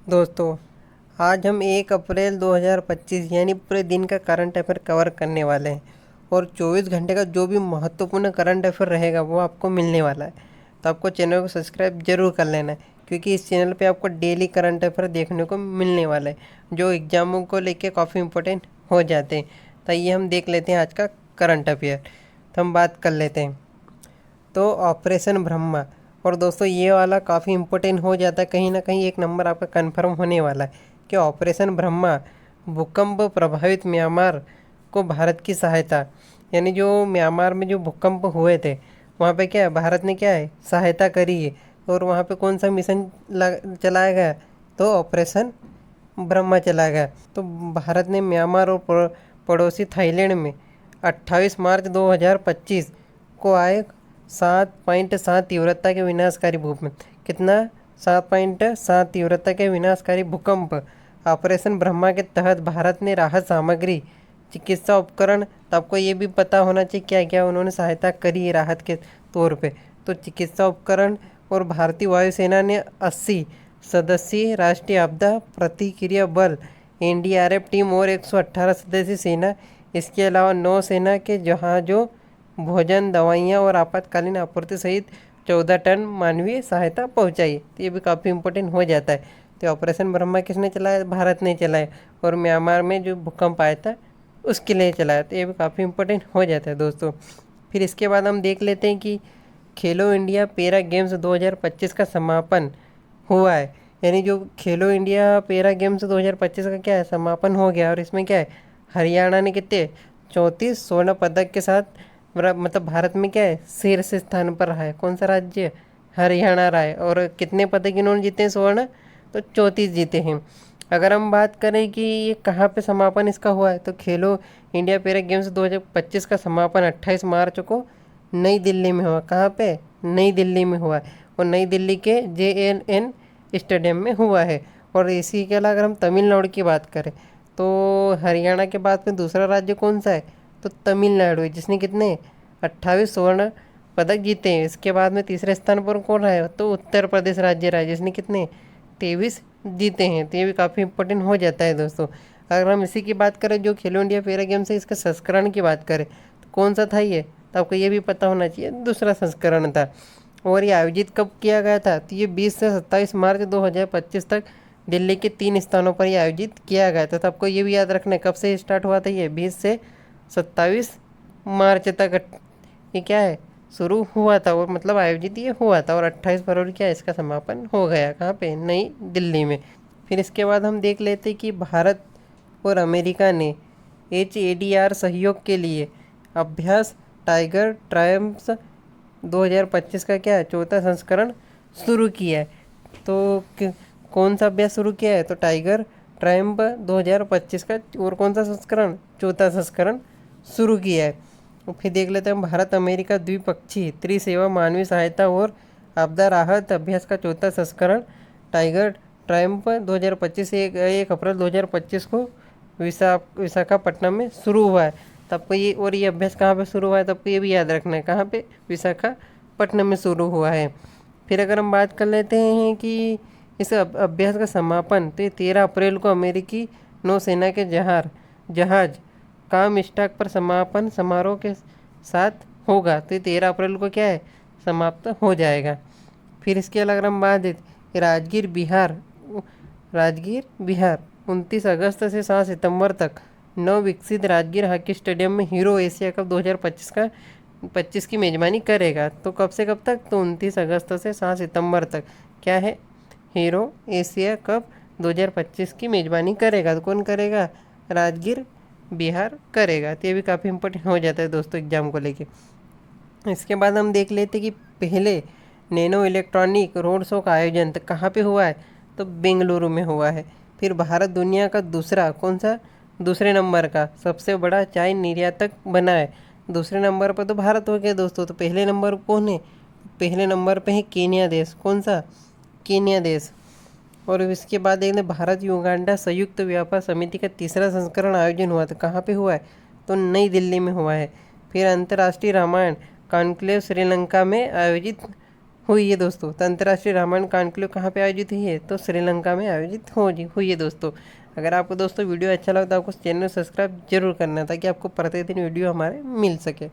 दोस्तों, आज हम 1 अप्रैल 2025 यानी पूरे दिन का करंट अफेयर कवर करने वाले हैं और 24 घंटे का जो भी महत्वपूर्ण करंट अफेयर रहेगा वो आपको मिलने वाला है। तो आपको चैनल को सब्सक्राइब जरूर कर लेना है, क्योंकि इस चैनल पे आपको डेली करंट अफेयर देखने को मिलने वाला है जो एग्जामों को लेके काफ़ी इंपॉर्टेंट हो जाते हैं। तो ये हम देख लेते हैं आज का करंट अफेयर। तो हम बात कर लेते हैं तो ऑपरेशन ब्रह्मा। और दोस्तों, ये वाला काफ़ी इम्पोर्टेंट हो जाता है, कहीं ना कहीं एक नंबर आपका कंफर्म होने वाला है कि ऑपरेशन ब्रह्मा भूकंप प्रभावित म्यांमार को भारत की सहायता, यानी जो म्यांमार में जो भूकंप हुए थे वहाँ पे क्या है, भारत ने क्या है सहायता करी है। और वहाँ पे कौन सा मिशन चलाया गया, तो ऑपरेशन ब्रह्मा चलाया गया। तो भारत ने म्यांमार और पड़ोसी थाईलैंड में 28 मार्च 2025 को आए 7.7 तीव्रता के विनाशकारी भूकंप, कितना 7.7 तीव्रता के विनाशकारी भूकंप ऑपरेशन ब्रह्मा के तहत भारत ने राहत सामग्री, चिकित्सा उपकरण, तो आपको ये भी पता होना चाहिए क्या क्या उन्होंने सहायता करी है राहत के तौर पे। तो चिकित्सा उपकरण, और भारतीय वायुसेना ने 80 सदस्यीय राष्ट्रीय आपदा प्रतिक्रिया बल एनडीआरएफ टीम और 118 सदस्यीय सेना, इसके अलावा नौसेना के जहाज़ों, भोजन, दवाइयाँ और आपातकालीन आपूर्ति सहित 14 टन मानवीय सहायता पहुंचाई। तो ये भी काफ़ी इंपॉर्टेंट हो जाता है। तो ऑपरेशन ब्रह्मा किसने चलाया, भारत ने चलाया, और म्यांमार में जो भूकंप आया था उसके लिए चलाया। तो ये भी काफ़ी इंपॉर्टेंट हो जाता है दोस्तों। फिर इसके बाद हम देख लेते हैं कि खेलो इंडिया पैरा गेम्स 2025 का समापन हुआ है। यानी जो खेलो इंडिया पैरा गेम्स 2025 का क्या है, समापन हो गया। और इसमें क्या है, हरियाणा ने कितने 34 स्वर्ण पदक के साथ मतलब भारत में क्या है शीर्ष स्थान पर रहा है। कौन सा राज्य, हरियाणा रहा है। और कितने पदक इन्होंने जीते हैं, स्वर्ण, तो 34 जीते हैं। अगर हम बात करें कि ये कहाँ पे समापन इसका हुआ है, तो खेलो इंडिया पैरा गेम्स 2025 का समापन 28 मार्च को नई दिल्ली में हुआ। कहाँ पे, नई दिल्ली में हुआ है, और नई दिल्ली के JNN स्टेडियम में हुआ है। और इसी के अलावा अगर हम तमिलनाडु की बात करें, तो हरियाणा के बाद में दूसरा राज्य कौन सा है, तो तमिलनाडु है, जिसने कितने 28 स्वर्ण पदक जीते हैं। इसके बाद में तीसरे स्थान पर कौन रहा है, तो उत्तर प्रदेश राज्य रहा है, जिसने कितने 23 जीते हैं। तो ये भी काफ़ी इंपॉर्टेंट हो जाता है दोस्तों। अगर हम इसी की बात करें, जो खेलो इंडिया पैरा गेम्स है, इसके संस्करण की बात करें तो कौन सा था ये, तो आपको ये भी पता होना चाहिए, दूसरा संस्करण था। और ये आयोजित कब किया गया था, तो ये 20 से 27 मार्च 2025 तक दिल्ली के 3 स्थानों पर ये आयोजित किया गया था। तो आपको ये भी याद रखना है कब से स्टार्ट हुआ था, ये 20 से 27 मार्च तक ये क्या है शुरू हुआ था, और मतलब आयोजित ये हुआ था। और 28 फरवरी क्या इसका समापन हो गया, कहाँ पे, नई दिल्ली में। फिर इसके बाद हम देख लेते कि भारत और अमेरिका ने HADR सहयोग के लिए अभ्यास टाइगर ट्रायम्फ्स 2025 का क्या है, चौथा संस्करण शुरू किया है। तो कौन सा अभ्यास शुरू किया है, तो टाइगर ट्रायम्फ 2025 का, और कौन सा संस्करण, चौथा संस्करण शुरू किया है। और फिर देख लेते हैं भारत अमेरिका द्विपक्षीय त्रिसेवा मानवीय सहायता और आपदा राहत अभ्यास का चौथा संस्करण टाइगर ट्रायम्फ 2025 से 1 अप्रैल 2025 को विशाखापट्टनम में शुरू हुआ है। तब को ये, और ये अभ्यास कहाँ पे शुरू हुआ है, तब को ये भी याद रखना है, कहाँ पे, विशाखापट्टनम में शुरू हुआ है। फिर अगर हम बात कर लेते हैं कि इस अभ्यास का समापन तो 13 अप्रैल को अमेरिकी नौसेना के जहाज काम स्टॉक पर समापन समारोह के साथ होगा। तो 13 अप्रैल को क्या है, समाप्त हो जाएगा। फिर इसके अलावा हम बात राजगीर बिहार 29 अगस्त से 7 सितंबर तक नव विकसित राजगीर हॉकी स्टेडियम में हीरो एशिया कप 2025 की मेज़बानी करेगा। तो कब से कब तक, तो 29 अगस्त से 7 सितंबर तक क्या है, हीरो एशिया कप 2025 की मेज़बानी करेगा। तो कौन करेगा, राजगीर बिहार करेगा। तो ये भी काफ़ी इंपॉर्टेंट हो जाता है दोस्तों एग्जाम को लेके। इसके बाद हम देख लेते कि पहले नैनो इलेक्ट्रॉनिक रोड शो का आयोजन तो कहाँ पे हुआ है, तो बेंगलुरु में हुआ है। फिर भारत दुनिया का दूसरा, कौन सा, दूसरे नंबर का सबसे बड़ा चाय निर्यातक बना है। दूसरे नंबर पर तो भारत हो गया दोस्तों। तो पहले नंबर कौन है, पहले नंबर पे है केन्या देश, कौन सा, केन्या देश। और इसके बाद एक भारत युगांडा संयुक्त व्यापार समिति का तीसरा संस्करण आयोजन हुआ था, कहाँ पे हुआ है, तो नई दिल्ली में हुआ है। फिर अंतर्राष्ट्रीय रामायण कॉन्क्लेव श्रीलंका में आयोजित हुई है दोस्तों। तो अंतर्राष्ट्रीय रामायण कॉन्क्लेव कहाँ पे आयोजित हुई है? तो श्रीलंका में आयोजित हुई है दोस्तों। अगर आपको दोस्तों वीडियो अच्छा लगा तो आपको चैनल सब्सक्राइब जरूर करना है, ताकि आपको प्रतिदिन वीडियो हमारे मिल सके।